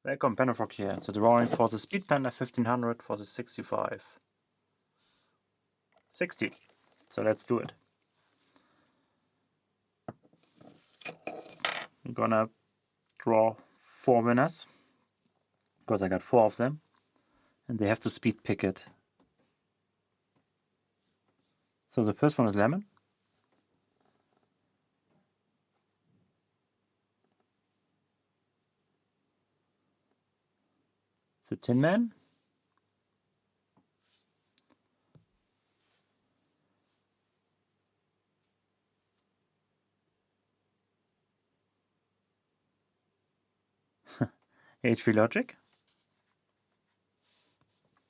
Welcome, Panda-Frog here. So drawing for the Speed Panda 1500 for the 65-60. So let's do it. I'm gonna draw 4 winners because I got 4 of them, and they have to speed pick it. So the first one is Lemon. The Tin Man. HV Logic.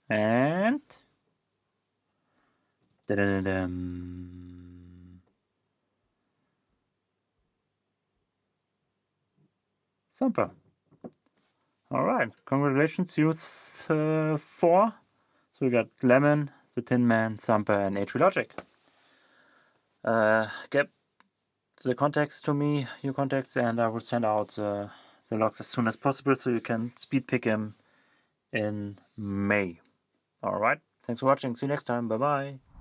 And Sampa. Alright, congratulations, you 4. So we got Lemon, the Tin Man, Sampa, and HV Logic. Get the contacts to me, your contacts, and I will send out the logs as soon as possible so you can speed pick him in May. Alright, thanks for watching. See you next time. Bye bye.